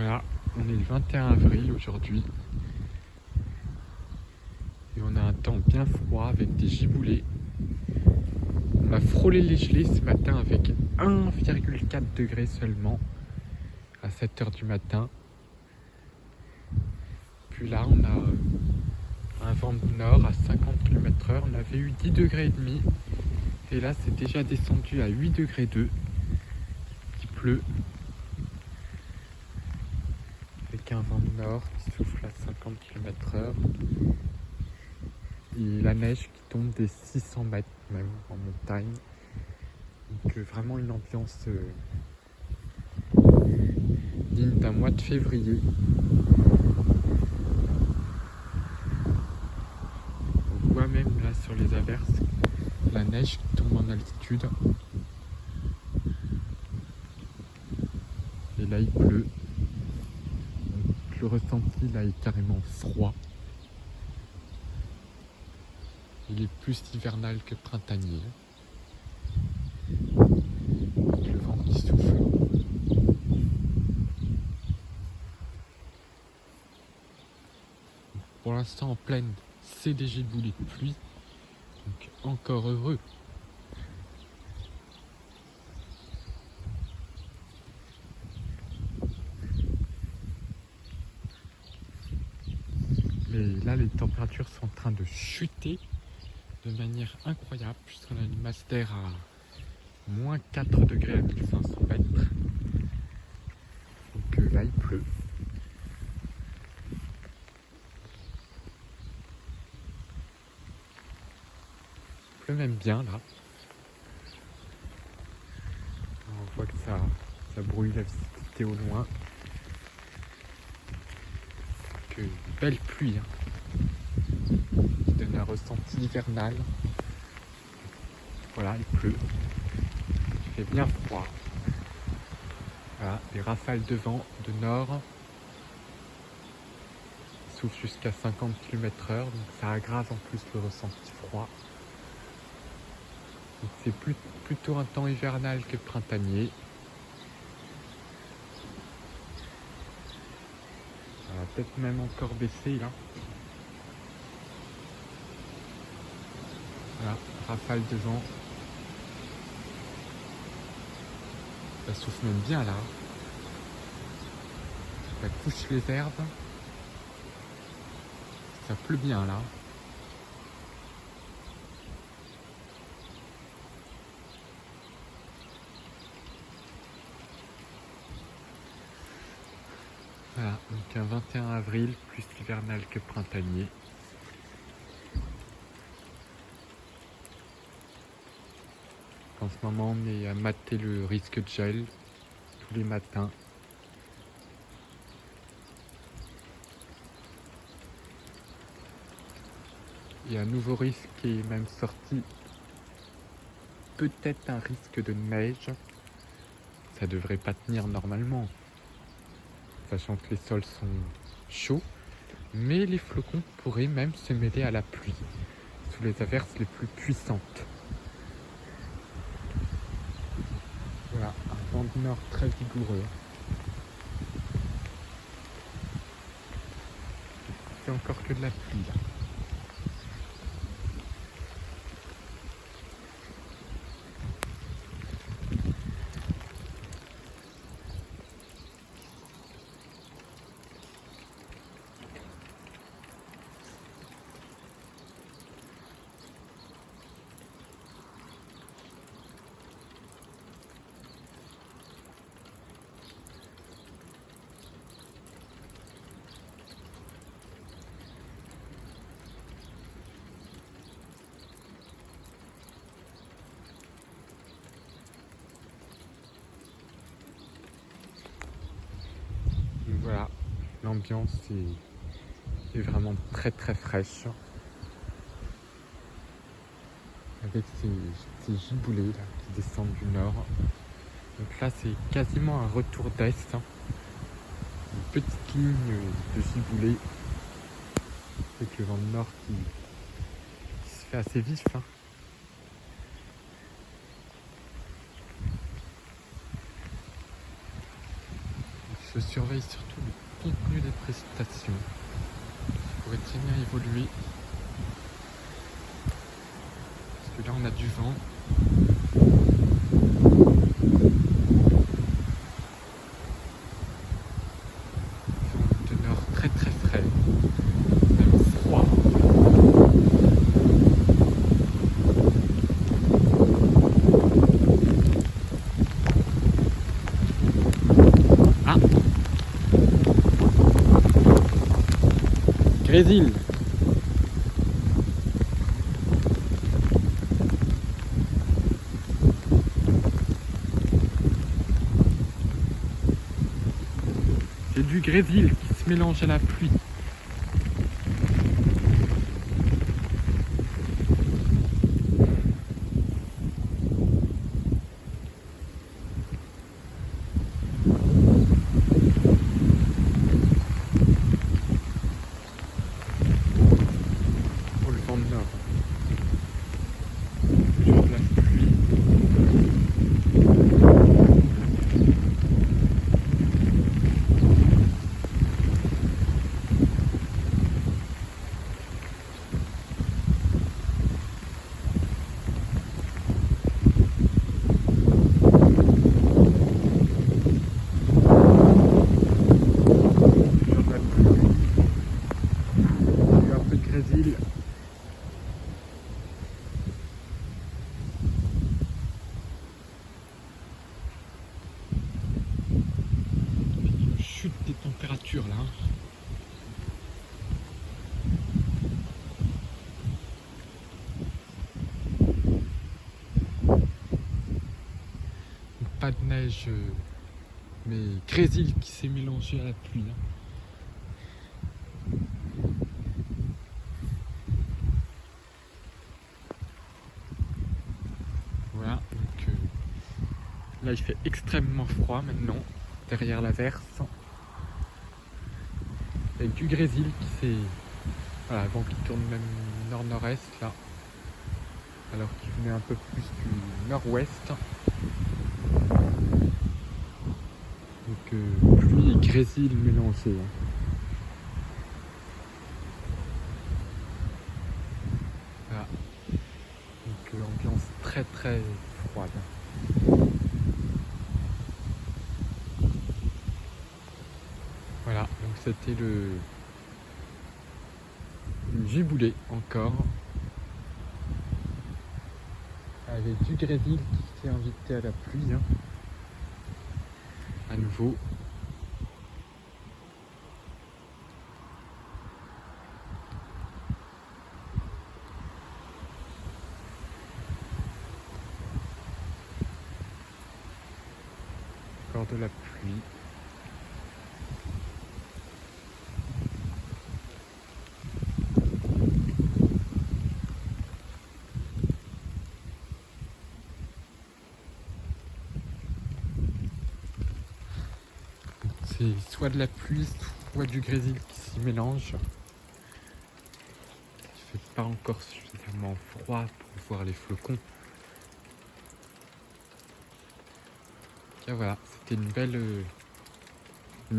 Voilà, on est le 21 avril aujourd'hui. Et on a un temps bien froid avec des giboulées. On a frôlé les gelées ce matin avec 1,4 degrés seulement à 7 h du matin. Puis là, on a un vent de nord à 50 km/h. On avait eu 10 degrés et demi. Et là, c'est déjà descendu à 8 degrés 2. Il pleut. Avec un vent de nord qui souffle à 50 km/h. Et la neige qui tombe des 600 mètres même en montagne. Donc vraiment une ambiance digne d'un mois de février. On voit même là sur les averses la neige qui tombe en altitude. Et là il pleut. Donc, le ressenti là est carrément froid. Il est plus hivernal que printanier. Avec le vent qui souffle. Pour l'instant en plaine, c'est des giboulées de pluie. Donc encore heureux. Mais là les températures sont en train de chuter de manière incroyable, puisqu'on a une masse d'air à moins 4 degrés à 1500 mètres. Donc là il pleut. Il pleut même bien là. On voit que ça brouille la visibilité au loin. Donc, une belle pluie qui donne un ressenti hivernal. Voilà, il pleut. Il fait bien froid. Voilà, des rafales de vent de nord soufflent jusqu'à 50 km/h, donc ça aggrave en plus le ressenti froid. Donc c'est plutôt un temps hivernal que printanier. Ça va peut-être même encore baisser là. Voilà, rafale de vent. Ça souffle même bien là. Ça couche les herbes. Ça pleut bien là. Voilà, donc un 21 avril, plus hivernal que printanier. En ce moment, on est à mater le risque de gel tous les matins. Il y a un nouveau risque qui est même sorti. Peut-être un risque de neige. Ça devrait pas tenir normalement, sachant que les sols sont chauds. Mais les flocons pourraient même se mêler à la pluie, sous les averses les plus puissantes. Voilà, un vent de nord très vigoureux. C'est encore que de la pluie là. Donc voilà, l'ambiance est vraiment très très fraîche. Avec ces giboulées là, qui descendent du nord. Donc là c'est quasiment un retour d'est. Une petite ligne de giboulées. Avec le vent de nord qui se fait assez vif. Je surveille surtout le contenu des prestations. Ça pourrait très bien évoluer. Parce que là on a du vent. Vent de nord très très frais. Même froid. Ah, Grésil. C'est du grésil qui se mélange à la pluie. Oh, le vent de nord. Toujours de la pluie. Toujours de la pluie. Il y a un peu de grésil. Une chute des températures là. Pas de neige, mais grésil qui s'est mélangé à la pluie. Voilà, donc là il fait extrêmement froid maintenant, derrière l'averse. Avec du grésil qui s'est... Voilà, vent qui tourne même nord-nord-est là, alors qu'il venait un peu plus du nord-ouest. Donc pluie et grésil mélangés. Voilà. Donc ambiance très très froide. Voilà, donc c'était le giboulé encore. Avec du grésil qui s'est invité à la pluie. À nouveau. Encore de la pluie. C'est soit de la pluie, soit du grésil qui s'y mélange. Il fait pas encore suffisamment froid pour voir les flocons. Et voilà, c'était une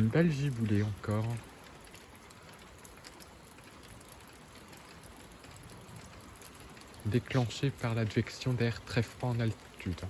belle giboulée encore. Déclenchée par l'advection d'air très froid en altitude.